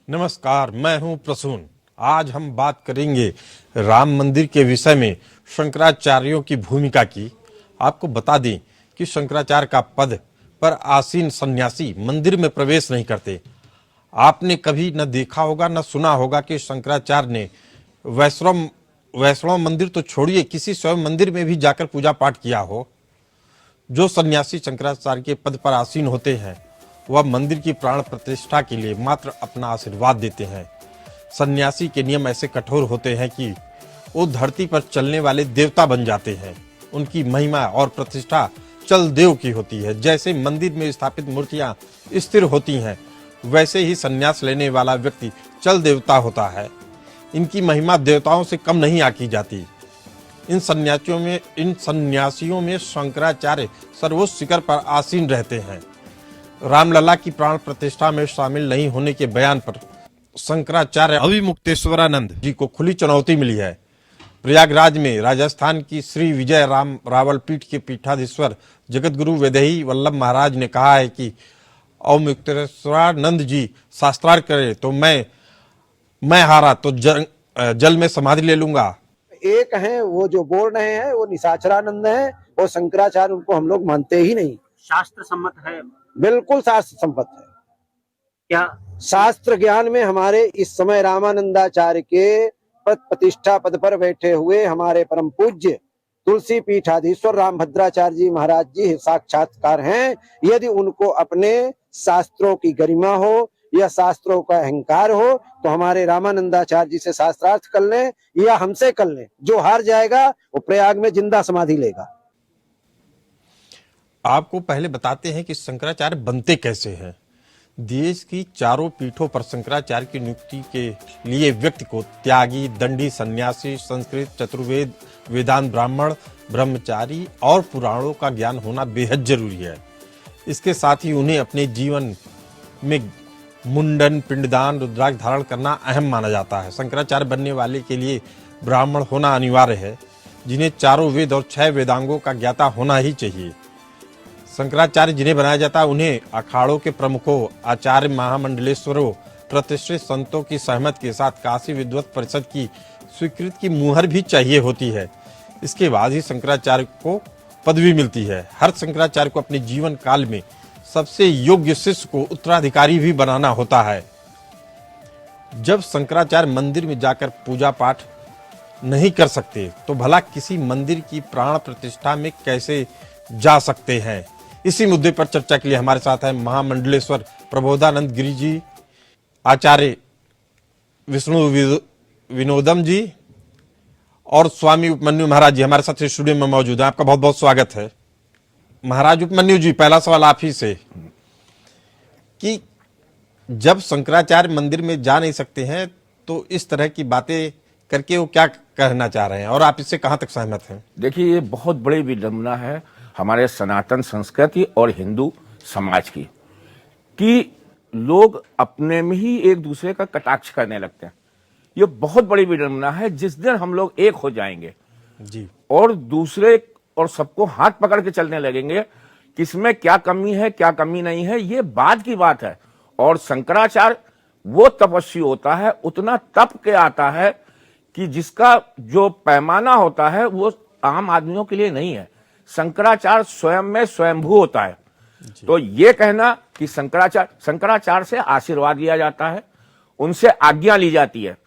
नमस्कार, मैं हूं प्रसून। आज हम बात करेंगे राम मंदिर के विषय में शंकराचार्यों की भूमिका की। आपको बता दें कि शंकराचार्य का पद पर आसीन सन्यासी मंदिर में प्रवेश नहीं करते। आपने कभी न देखा होगा न सुना होगा कि शंकराचार्य ने वैष्णव मंदिर तो छोड़िए, किसी स्वयं मंदिर में भी जाकर पूजा पाठ किया हो। जो सन्यासी शंकराचार्य के पद पर आसीन होते हैं वह मंदिर की प्राण प्रतिष्ठा के लिए मात्र अपना आशीर्वाद देते हैं। सन्यासी के नियम ऐसे कठोर होते हैं कि वो धरती पर चलने वाले देवता बन जाते हैं। उनकी महिमा और प्रतिष्ठा चल देव की होती है। जैसे मंदिर में स्थापित मूर्तियां स्थिर होती हैं, वैसे ही संन्यास लेने वाला व्यक्ति चल देवता होता है। इनकी महिमा देवताओं से कम नहीं आकी जाती। इन सन्यासियों में शंकराचार्य सर्वोच्च शिखर पर आसीन रहते हैं। रामलला की प्राण प्रतिष्ठा में शामिल नहीं होने के बयान पर शंकराचार्य अविमुक्तेश्वरानंद जी को खुली चुनौती मिली है। प्रयागराज में राजस्थान की श्री विजय राम रावल पीठ के पीठाधीश्वर जगतगुरु वैदेही वल्लभ महाराज ने कहा है कि अविमुक्तेश्वरानंद जी शास्त्रार्थ करे तो मैं हारा तो जल में समाधि ले लूंगा। एक हैं वो जो बोल रहे हैं वो निशाचरानंद हैं और शंकराचार्य, उनको हम लोग मानते ही नहीं। शास्त्र सम्मत है, बिल्कुल शास्त्र संपत है। क्या शास्त्र ज्ञान में हमारे इस समय रामानंदाचार्य के पद प्रतिष्ठा पद पर बैठे हुए हमारे परम पूज्य तुलसी पीठाधीश्वर रामभद्राचार्य जी महाराज जी साक्षात्कार हैं। यदि उनको अपने शास्त्रों की गरिमा हो या शास्त्रों का अहंकार हो तो हमारे रामानंदाचार्य जी से शास्त्रार्थ कर लें या हमसे कर लें। जो हार जाएगा वो प्रयाग में जिंदा समाधि लेगा। आपको पहले बताते हैं कि शंकराचार्य बनते कैसे हैं। देश की चारों पीठों पर शंकराचार्य की नियुक्ति के लिए व्यक्ति को त्यागी, दंडी, सन्यासी, संस्कृत, चतुर्वेद, वेदांत, ब्राह्मण, ब्रह्मचारी और पुराणों का ज्ञान होना बेहद जरूरी है। इसके साथ ही उन्हें अपने जीवन में मुंडन, पिंडदान, रुद्राक्ष धारण करना अहम माना जाता है। शंकराचार्य बनने वाले के लिए ब्राह्मण होना अनिवार्य है, जिन्हें चारों वेद और 6 वेदांगों का ज्ञाता होना ही चाहिए। शंकराचार्य जिन्हें बनाया जाता है उन्हें अखाड़ों के प्रमुखों, आचार्य महामंडलेश्वरों, प्रतिष्ठित संतों की सहमत के साथ काशी विद्वत परिषद की स्वीकृति की मुहर भी चाहिए होती है। इसके बाद ही शंकराचार्य को पदवी मिलती है। हर शंकराचार्य को अपने जीवन काल में सबसे योग्य शिष्य को उत्तराधिकारी भी बनाना होता है। जब शंकराचार्य मंदिर में जाकर पूजा पाठ नहीं कर सकते तो भला किसी मंदिर की प्राण प्रतिष्ठा में कैसे जा सकते हैं। इसी मुद्दे पर चर्चा के लिए हमारे साथ है महामंडलेश्वर प्रबोधानंद गिरी जी, आचार्य विष्णु विनोदम जी और स्वामी उपमन्यु महाराज जी हमारे साथ स्टूडियो में मौजूद है। आपका बहुत बहुत स्वागत है। महाराज उपमन्यु जी, पहला सवाल आप ही से कि जब शंकराचार्य मंदिर में जा नहीं सकते हैं तो इस तरह की बातें करके वो क्या कहना चाह रहे हैं और आप इससे कहां तक सहमत हैं? देखिए, ये बहुत बड़ी विडंबना है हमारे सनातन संस्कृति और हिंदू समाज की कि लोग अपने में ही एक दूसरे का कटाक्ष करने लगते हैं। ये बहुत बड़ी विडंबना है। जिस दिन हम लोग एक हो जाएंगे जी और दूसरे और सबको हाथ पकड़ के चलने लगेंगे, किसमें क्या कमी है क्या कमी नहीं है ये बाद की बात है। और शंकराचार्य वो तपस्वी होता है, उतना तप के आता है कि जिसका जो पैमाना होता है वो आम आदमियों के लिए नहीं है। शंकराचार्य स्वयं में स्वयंभू होता है। तो ये कहना कि शंकराचार्य से आशीर्वाद लिया जाता है, उनसे आज्ञा ली जाती है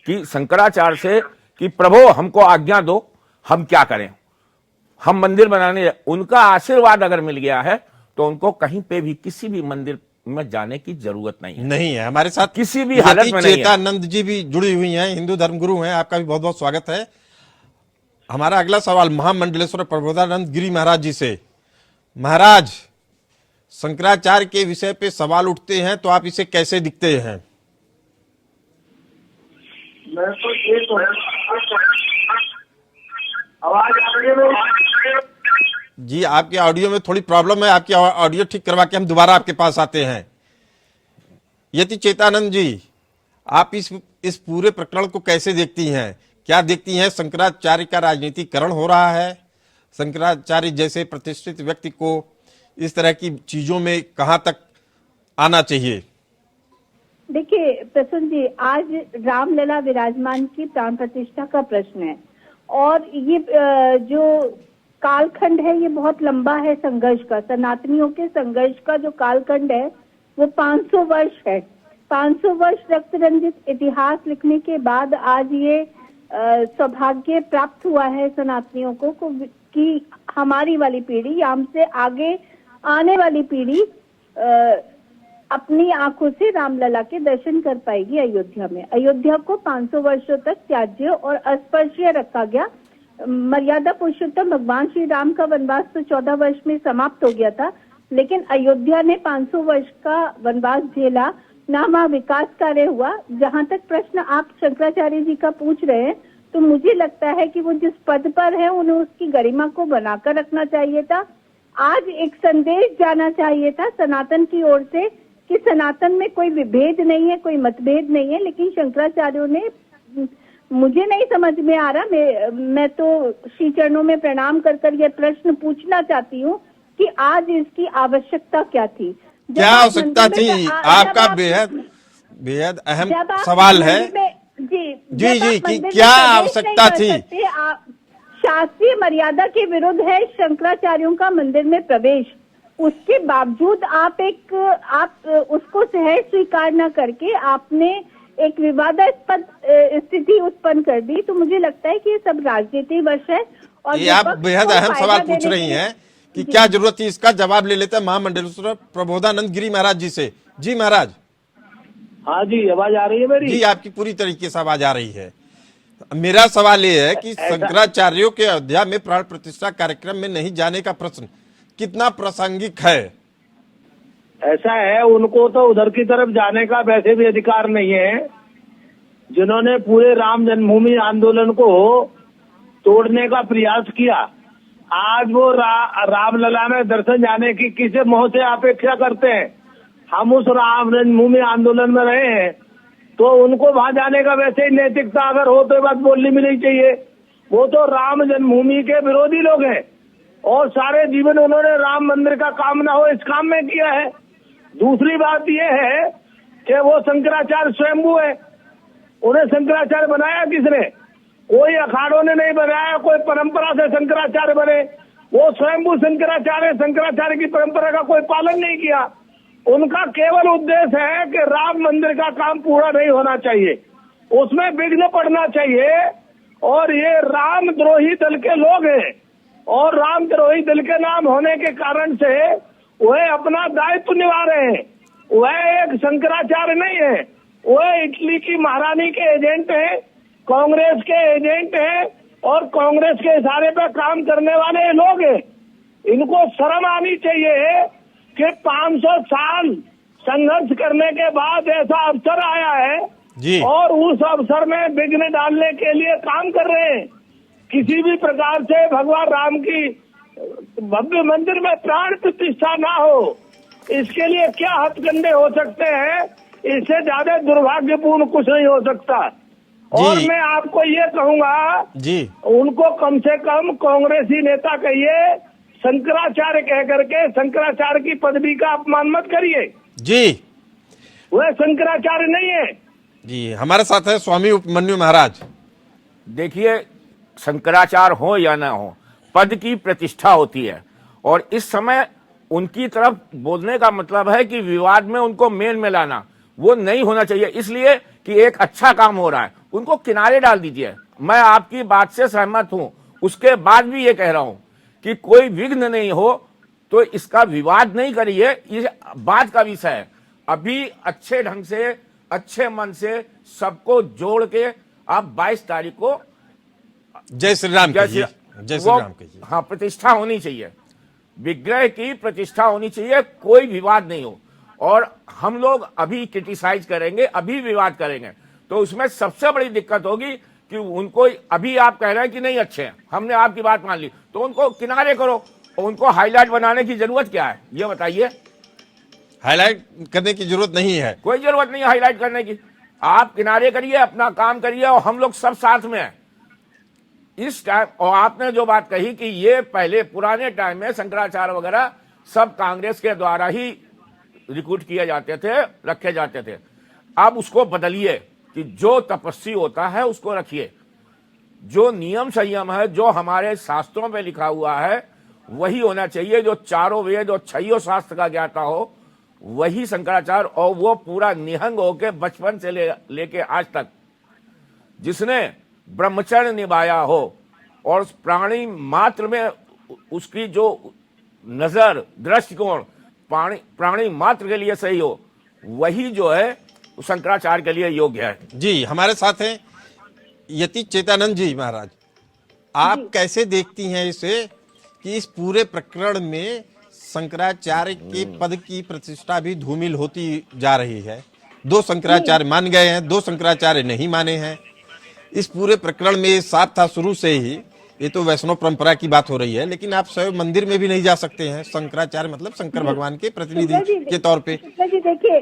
कि शंकराचार्य से कि प्रभु हमको आज्ञा दो, हम क्या करें, हम मंदिर बनाने। उनका आशीर्वाद अगर मिल गया है तो उनको कहीं पे भी किसी भी मंदिर में जाने की जरूरत नहीं है। हमारे साथ किसी भी हालत में नहीं है। चेतानंद जी भी जुड़ी हुई हैं, हिंदू धर्मगुरु हैं। आपका भी बहुत बहुत स्वागत है। हमारा अगला सवाल महामंडलेश्वर प्रबोधानंद गिरी महाराज जी से। महाराज, शंकराचार्य के विषय पे सवाल उठते हैं तो आप इसे कैसे दिखते हैं? जी, आपके ऑडियो में थोड़ी प्रॉब्लम है। आपकी ऑडियो ठीक करवा के हम दोबारा आपके पास आते हैं। यति चेतानंद जी, आप इस पूरे प्रकरण को कैसे देखती हैं? क्या देखती हैं शंकराचार्य का राजनीतिकरण हो रहा है? शंकराचार्य जैसे प्रतिष्ठित व्यक्ति को इस तरह की चीजों में कहां तक आना चाहिए? देखिए प्रसून जी, आज रामलला विराजमान की प्राण प्रतिष्ठा का प्रश्न है और ये जो कालखंड है ये बहुत लंबा है संघर्ष का। सनातनियों के संघर्ष का जो कालखंड है वो 500 वर्ष है। 500 वर्ष रक्त रंजित इतिहास लिखने के बाद आज ये सौभाग्य प्राप्त हुआ है सनातनियों को कि हमारी वाली पीढ़ी या हमसे आगे आने वाली पीढ़ी अपनी आंखों से रामलला के दर्शन कर पाएगी अयोध्या में। अयोध्या को 500 वर्षों तक त्याज्य और अस्पर्शीय रखा गया। मर्यादा पुरुषोत्तम भगवान श्री राम का वनवास तो 14 वर्ष में समाप्त हो गया था, लेकिन अयोध्या ने 500 वर्ष का वनवास झेला, ना वहाँ विकास कार्य हुआ। जहाँ तक प्रश्न आप शंकराचार्य जी का पूछ रहे हैं, तो मुझे लगता है कि वो जिस पद पर है उन्हें उसकी गरिमा को बनाकर रखना चाहिए था। आज एक संदेश जाना चाहिए था सनातन की ओर से कि सनातन में कोई विभेद नहीं है, कोई मतभेद नहीं है, लेकिन शंकराचार्यों ने, मुझे नहीं समझ में आ रहा, मैं तो श्री चरणों में प्रणाम कर कर यह प्रश्न पूछना चाहती हूँ कि आज इसकी आवश्यकता क्या थी। क्या आवश्यकता थी? आपका बेहद अहम सवाल है। जी कि क्या आवश्यकता थी? शास्त्रीय मर्यादा के विरुद्ध है शंकराचार्यों का मंदिर में प्रवेश, उसके बावजूद आप उसको सहज स्वीकार न करके आपने एक विवादास्पद स्थिति उत्पन्न कर दी। तो मुझे लगता है कि ये सब राजनीति वश है। और ये आप बेहद अहम सवाल पूछ रही हैं कि क्या जरूरत थी, इसका जवाब ले लेते हैं महामंडलेश्वर प्रबोधानंद गिरी महाराज जी से। जी महाराज। हाँ जी, आवाज आ रही है मेरी? जी, आपकी पूरी तरीके से आवाज आ रही है। मेरा सवाल ये है कि शंकराचार्यों के अयोध्या में प्राण प्रतिष्ठा कार्यक्रम में नहीं जाने का प्रश्न कितना प्रासंगिक है? ऐसा है, उनको तो उधर की तरफ जाने का वैसे भी अधिकार नहीं है। जिन्होंने पूरे राम जन्मभूमि आंदोलन को तोड़ने का प्रयास किया, आज वो रामलला में दर्शन जाने की किसे मोह से अपेक्षा करते हैं? हम उस राम जन्मभूमि आंदोलन में रहे हैं, तो उनको वहां जाने का वैसे ही नैतिकता अगर हो तो ये बात बोलनी भी नहीं चाहिए। वो तो राम जन्मभूमि के विरोधी लोग हैं और सारे जीवन उन्होंने राम मंदिर का काम ना हो इस काम में किया है। दूसरी बात यह है कि वो शंकराचार्य स्वयंभू है, उन्हें शंकराचार्य बनाया किसने? कोई अखाड़ों ने नहीं बनाया, कोई परंपरा से शंकराचार्य बने। वो स्वयंभू शंकराचार्य, शंकराचार्य की परंपरा का कोई पालन नहीं किया। उनका केवल उद्देश्य है कि राम मंदिर का काम पूरा नहीं होना चाहिए, उसमें विघ्न पड़ना चाहिए। और ये रामद्रोही दल के लोग हैं और रामद्रोही दल के नाम होने के कारण से वह अपना दायित्व निभा रहे हैं। वह एक शंकराचार्य नहीं है, वह इटली की महारानी के एजेंट हैं, कांग्रेस के एजेंट हैं और कांग्रेस के इशारे पर काम करने वाले लोग हैं। इनको शर्म आनी चाहिए कि 500 साल संघर्ष करने के बाद ऐसा अवसर आया है जी। और उस अवसर में विघ्न डालने के लिए काम कर रहे हैं। किसी भी प्रकार से भगवान राम की भव्य मंदिर में प्राण प्रतिष्ठा ना हो, इसके लिए क्या हथकंडे हो सकते हैं? इससे ज्यादा दुर्भाग्यपूर्ण कुछ नहीं हो सकता। और मैं आपको ये कहूंगा जी, उनको कम से कम कांग्रेसी नेता कहिए, शंकराचार्य कह करके शंकराचार्य की पदवी का अपमान मत करिए जी। वह शंकराचार्य नहीं है जी। हमारे साथ है स्वामी उपमन्यु महाराज। देखिए, शंकराचार्य हो या ना हो, पद की प्रतिष्ठा होती है और इस समय उनकी तरफ बोलने का मतलब है कि विवाद में उनको मेल में लाना वो नहीं होना चाहिए। इसलिए कि एक अच्छा काम हो रहा है, उनको किनारे डाल दीजिए। मैं आपकी बात से सहमत हूं, उसके बाद भी ये कह रहा हूं कि कोई विघ्न नहीं हो तो इसका विवाद नहीं करिए, ये बात का विषय है। अभी अच्छे ढंग से, अच्छे मन से सबको जोड़ के आप 22 तारीख को जय श्री राम कहिए, जय श्री राम कहिए। हाँ, प्रतिष्ठा होनी चाहिए, विग्रह की प्रतिष्ठा होनी चाहिए, कोई विवाद नहीं हो। और हम लोग अभी क्रिटिसाइज करेंगे, अभी विवाद करेंगे तो उसमें सबसे बड़ी दिक्कत होगी कि उनको, अभी आप कह रहे हैं कि नहीं अच्छे हैं, हमने आपकी बात मान ली, तो उनको किनारे करो। उनको हाईलाइट बनाने की जरूरत क्या है, ये बताइए? हाईलाइट करने की जरूरत नहीं है, कोई जरूरत नहीं है हाईलाइट करने की। आप किनारे करिए, अपना काम करिए और हम लोग सब साथ में हैं इस टाइम। और आपने जो बात कही कि ये पहले पुराने टाइम में शंकराचार्य वगैरह सब कांग्रेस के द्वारा ही रिक्रूट किए जाते थे, रखे जाते थे। आप उसको बदलिए कि जो तपस्वी होता है उसको रखिए, जो नियम संयम है, जो हमारे शास्त्रों में लिखा हुआ है वही होना चाहिए, जो चारों वेद और छयों शास्त्र का ज्ञाता हो वही शंकराचार्य, और वो पूरा निहंग होके बचपन से लेके आज तक जिसने ब्रह्मचर्य निभाया हो और प्राणी मात्र में उसकी जो नजर दृष्टिकोण प्राणी मात्र के लिए सही हो, वही जो है शंकराचार्य के लिए योग्य है। जी, हमारे साथ हैं यति चेतानंद जी महाराज। आप कैसे देखती हैं इसे कि इस पूरे प्रकरण में शंकराचार्य के पद की प्रतिष्ठा भी धूमिल होती जा रही है? 2 शंकराचार्य मान गए हैं, 2 शंकराचार्य नहीं माने हैं। इस पूरे प्रकरण में साफ था शुरू से ही, ये तो वैष्णव परंपरा की बात हो रही है, लेकिन आप स्वयं मंदिर में भी नहीं जा सकते हैं। शंकराचार्य मतलब शंकर भगवान के प्रतिनिधि के तौर पे। जी देखिए,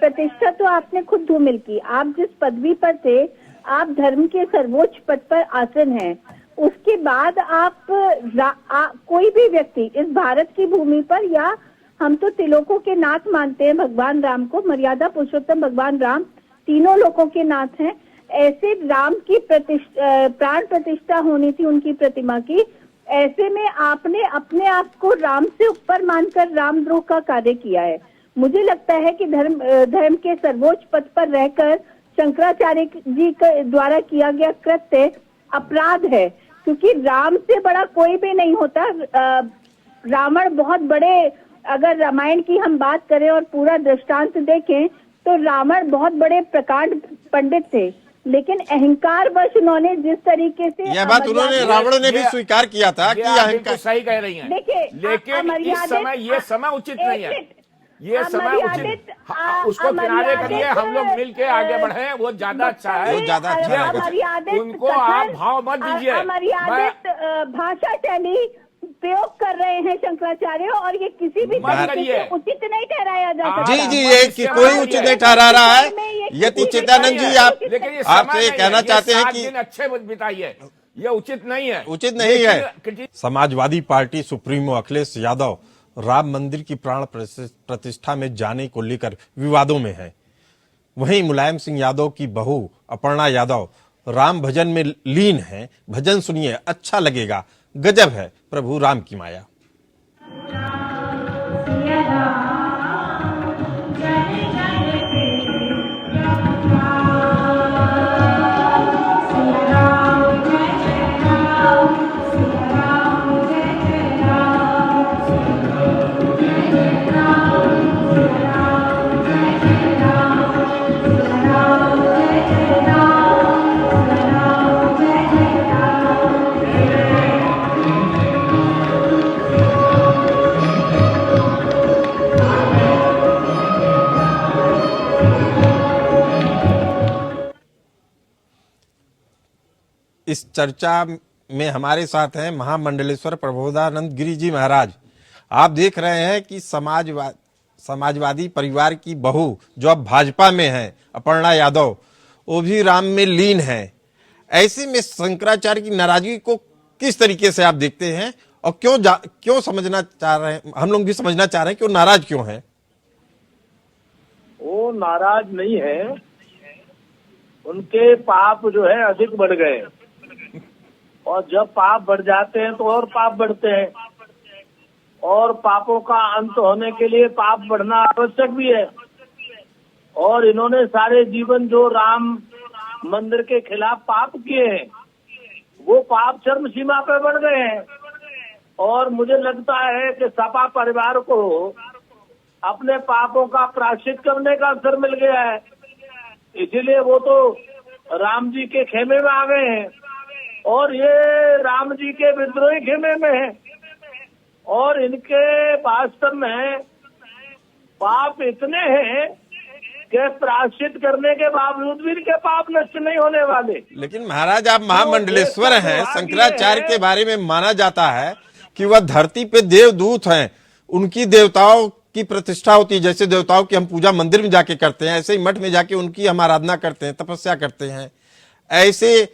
प्रतिष्ठा तो आपने खुद धूमिल की। आप जिस पदवी पर थे, आप धर्म के सर्वोच्च पद पर आसीन हैं। उसके बाद आप कोई भी व्यक्ति इस भारत की भूमि पर, या हम तो तिलोकों के नाथ मानते हैं भगवान राम को, मर्यादा पुरुषोत्तम भगवान राम तीनों लोगों के नाथ हैं। ऐसे राम की प्राण प्रतिष्ठा होनी थी उनकी प्रतिमा की। ऐसे में आपने अपने आप को राम से ऊपर मानकर रामद्रोह का कार्य किया है। मुझे लगता है कि धर्म के सर्वोच्च पद पर रहकर शंकराचार्य जी के द्वारा किया गया कृत्य अपराध है, क्योंकि राम से बड़ा कोई भी नहीं होता। रावण बहुत बड़े, अगर रामायण की हम बात करें और पूरा दृष्टांत देखें तो रावण बहुत बड़े प्रकांड पंडित थे, लेकिन अहंकार वश उन्होंने जिस तरीके से, यह बात उन्होंने, रावण ने भी स्वीकार किया था कि अहंकार। सही कह रही हैं। देखिए, लेकिन इस समय ये समय उचित नहीं है, ये समय उचित, उसको किनारे करिए, हम लोग मिल के आगे बढ़े, वो ज्यादा अच्छा है, वो ज्यादा अच्छा है। उनको आप भाव मत दीजिए। अमर्यादित भाषा शैली प्रयोग कर रहे हैं शंकराचार्य, और ये किसी भी तरीके से उचित नहीं ठहराया जा सकता। जी, ये कोई उचित नहीं ठहरा रहा है। यति चेतानंद जी, आपसे ये कहना चाहते हैं कि अच्छे बिताइए, ये उचित नहीं है, उचित नहीं है। समाजवादी पार्टी सुप्रीमो अखिलेश यादव राम मंदिर की प्राण प्रतिष्ठा में जाने को लेकर विवादों में है। वहीं मुलायम सिंह यादव की बहू अपर्णा यादव राम भजन में लीन है। भजन सुनिए, अच्छा लगेगा, गजब है प्रभु राम की माया। इस चर्चा में हमारे साथ हैं महामंडलेश्वर प्रबोधानंद गिरी जी महाराज। आप देख रहे हैं कि समाजवादी परिवार की बहू जो अब भाजपा में है, अपर्णा यादव, वो भी राम में लीन है। ऐसे में शंकराचार्य की नाराजगी को किस तरीके से आप देखते हैं, और क्यों समझना चाह रहे हैं, हम लोग भी समझना चाह रहे हैं कि वो नाराज क्यों है? वो नाराज नहीं है, उनके पाप जो है अधिक बढ़ गए, और जब पाप बढ़ जाते हैं तो और पाप बढ़ते हैं, और पापों का अंत होने के लिए पाप बढ़ना आवश्यक भी है। और इन्होंने सारे जीवन जो राम मंदिर के खिलाफ पाप किए हैं, वो पाप चरम सीमा पे बढ़ गए हैं। और मुझे लगता है कि सपा परिवार को अपने पापों का प्रायश्चित करने का अवसर मिल गया है, इसीलिए वो तो राम जी के खेमे में आ गए हैं, और ये राम जी के विद्रोही खेमे में है। और इनके वास्तव में पाप इतने हैं कि प्रायश्चित करने के बावजूद भी इनके पाप नष्ट नहीं होने वाले। लेकिन महाराज, आप महामंडलेश्वर हैं, शंकराचार्य के बारे में माना जाता है कि वह धरती पे देवदूत हैं, उनकी देवताओं की प्रतिष्ठा होती है। जैसे देवताओं की हम पूजा मंदिर में जाके करते हैं, ऐसे ही मठ में जाके उनकी हम आराधना करते हैं, तपस्या करते हैं। ऐसे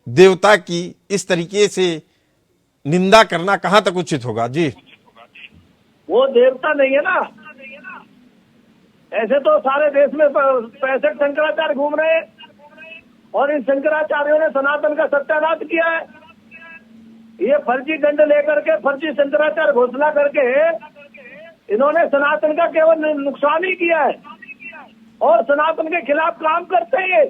देवता की इस तरीके से निंदा करना कहां तक उचित होगा? जी, वो देवता नहीं है ना, ऐसे तो सारे देश में 65 शंकराचार्य घूम रहे हैं और इन शंकराचार्यों ने सनातन का सत्यानाश किया है। ये फर्जी दंड लेकर के, फर्जी शंकराचार्य घोषणा करके इन्होंने सनातन का केवल नुकसान ही किया है और सनातन के खिलाफ काम करते हैं।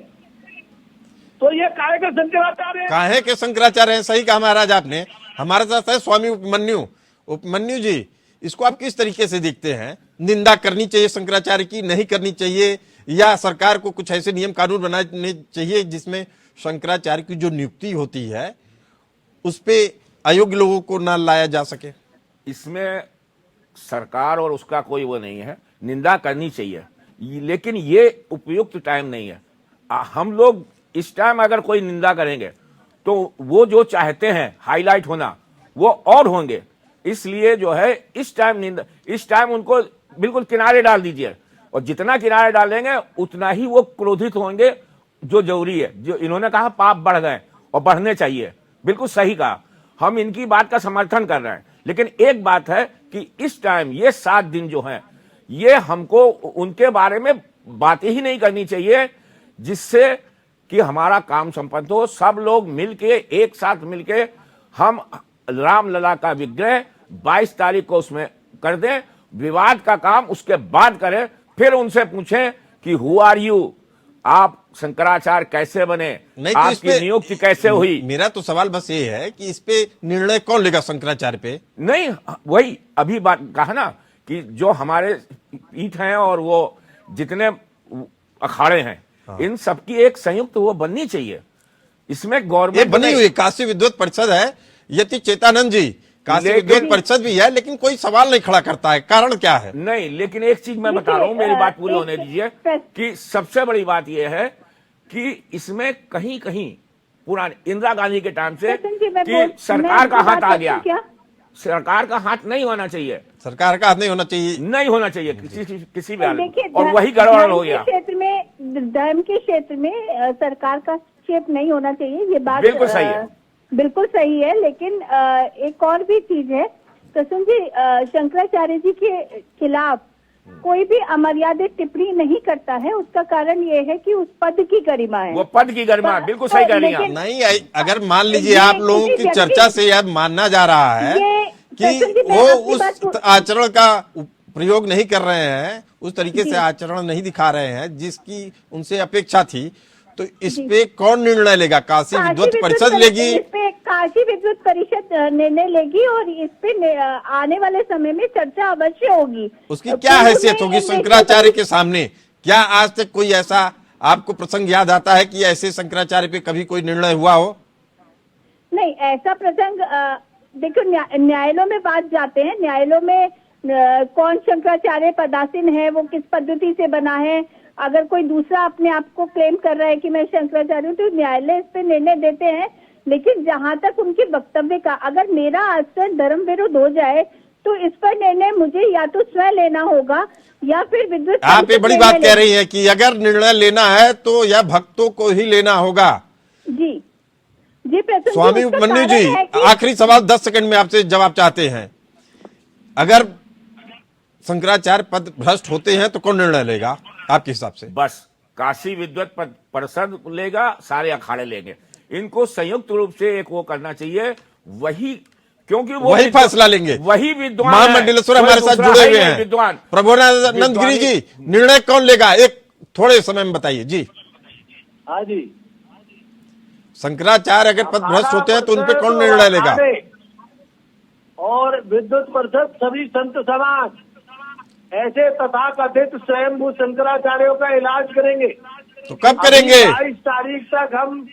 तो ये काहे के शंकराचार्य हैं? काहे के शंकराचार्य हैं, सही कहा महाराज आपने। हमारे साथ है स्वामी उपमन्यु। उपमन्यु जी, इसको आप किस तरीके से देखते हैं? निंदा करनी चाहिए शंकराचार्य की, नहीं करनी चाहिए, या सरकार को कुछ ऐसे नियम कानून बनाने चाहिए जिसमें शंकराचार्य की जो नियुक्ति होती है उस पे अयोग्य लोगों को ना लाया जा सके? इसमें सरकार और उसका कोई वो नहीं है, निंदा करनी चाहिए, लेकिन ये उपयुक्त टाइम नहीं है। हम लोग इस टाइम अगर कोई निंदा करेंगे तो वो जो चाहते हैं हाईलाइट होना वो और होंगे। इसलिए जो है इस टाइम उनको बिल्कुल किनारे डाल दीजिए, और जितना किनारे डालेंगे उतना ही वो क्रोधित होंगे, जो जरूरी है। जो इन्होंने कहा पाप बढ़ गए और बढ़ने चाहिए, बिल्कुल सही कहा, हम इनकी बात का समर्थन कर रहे हैं। लेकिन एक बात है कि इस टाइम ये 7 दिन जो हैं, ये हमको उनके बारे में बातें ही नहीं करनी चाहिए जिससे कि हमारा काम संपन्न हो। सब लोग मिलके, एक साथ मिलके हम रामलला का विग्रह 22 तारीख को उसमें कर दें। विवाद का काम उसके बाद करें, फिर उनसे पूछें कि हु आर यू, आप शंकराचार्य कैसे बने, नहीं तो आपकी नियुक्ति कैसे हुई। मेरा तो सवाल बस ये है कि इस पे निर्णय कौन लेगा शंकराचार्य पे? नहीं, वही अभी बात कहा ना कि जो हमारे पीठ हैं और वो जितने अखाड़े हैं, इन सबकी एक संयुक्त वो बननी चाहिए। इसमें ये गवर्नमेंट बनी हुई काशी विद्वत परिषद है, यति चेतानंद जी, काशी विद्वत परिषद भी है, लेकिन कोई सवाल नहीं खड़ा करता है। कारण क्या है? नहीं, लेकिन एक चीज मैं बता रहा हूं, मेरी बात पूरी होने दीजिए, कि सबसे बड़ी बात यह है कि इसमें कहीं कहीं पुरानी इंदिरा गांधी के टाइम से कि सरकार का हाथ आ गया। सरकार का हाथ नहीं होना चाहिए, सरकार का हाथ नहीं होना चाहिए, नहीं होना चाहिए किसी भी हाल में, देखिए, और वही गड़बड़ हो गया। धर्म के क्षेत्र में सरकार का हस्तक्षेप नहीं होना चाहिए, ये बात बिल्कुल सही है, बिल्कुल सही है। लेकिन एक और भी चीज है, कृष्ण जी, शंकराचार्य जी के खिलाफ कोई भी अमर्यादित टिप्पणी नहीं करता है। उसका कारण ये है कि उस पद की गरिमा है, वो पद की गरिमा, बिल्कुल सही कह रही हैं। नहीं, अगर मान लीजिए आप लोगों की चर्चा से यह मानना जा रहा है कि वो उस आचरण का प्रयोग नहीं कर रहे हैं, उस तरीके से आचरण नहीं दिखा रहे हैं जिसकी उनसे अपेक्षा थी, तो इस पे कौन निर्णय लेगा? काशी विद्वत परिषद लेगी? इस पे काशी विद्वत परिषद निर्णय लेगी और इस पे आने वाले समय में चर्चा अवश्य होगी। उसकी क्या हैसियत होगी शंकराचार्य के सामने? क्या आज तक कोई ऐसा आपको प्रसंग याद आता है कि ऐसे शंकराचार्य पे कभी कोई निर्णय हुआ हो? नहीं, ऐसा प्रसंग देखो, न्यायालयों में बात जाते हैं, न्यायालयों में कौन शंकराचार्य पदासीन है, वो किस पद्धति से बना है। अगर कोई दूसरा अपने आप को क्लेम कर रहा है कि मैं शंकराचार्य हूँ, तो न्यायालय इस पे निर्णय देते हैं। लेकिन जहां तक उनके वक्तव्य का, अगर मेरा आचरण धर्म विरुद्ध हो जाए तो इस पर निर्णय मुझे या तो स्वयं लेना होगा या फिर विद्वत। आप ये बड़ी बात कह रही है कि अगर निर्णय लेना है तो यह भक्तों को ही लेना होगा। जी जी, स्वामी उपमन्यु जी, आखिरी सवाल 10 सेकंड में आपसे जवाब चाहते हैं। अगर शंकराचार्य पद भ्रष्ट होते हैं तो कौन निर्णय लेगा आपके हिसाब से? बस काशी विद्वत परिषद लेगा, सारे अखाड़े लेंगे। इनको संयुक्त रूप से एक वो करना चाहिए, वही, क्योंकि वो वही फैसला लेंगे, वही विद्वान। महामंडलेश्वर हमारे साथ जुड़े हुए हैं, विद्वान प्रभुनानंद गिरी जी। निर्णय कौन लेगा, एक थोड़े समय में बताइए जी। हाँ जी, शंकराचार्य अगर पद भ्रष्ट होते हैं तो उनपे कौन निर्णय लेगा? और विद्वत परिषद सभी संत समाज ऐसे तथाकथित स्वयंभू शंकराचार्यों का इलाज करेंगे। तो कब करेंगे? 22 तारीख तक हम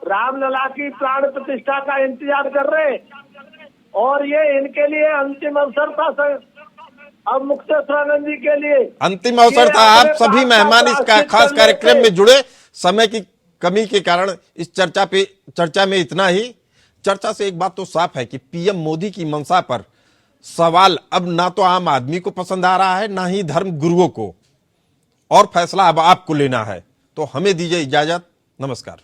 रामलला की प्राण प्रतिष्ठा का इंतजार कर रहे हैं और ये इनके लिए अंतिम अवसर था। अब मुक्तेश्वरानंद जी के लिए अंतिम अवसर था। आप सभी मेहमान इस खास कार्यक्रम में जुड़े, समय की कमी के कारण इस चर्चा में इतना ही। चर्चा से एक बात तो साफ है कि पीएम मोदी की मंशा पर सवाल अब ना तो आम आदमी को पसंद आ रहा है, ना ही धर्म गुरुओं को, और फैसला अब आपको लेना है। तो हमें दीजिए इजाजत, नमस्कार।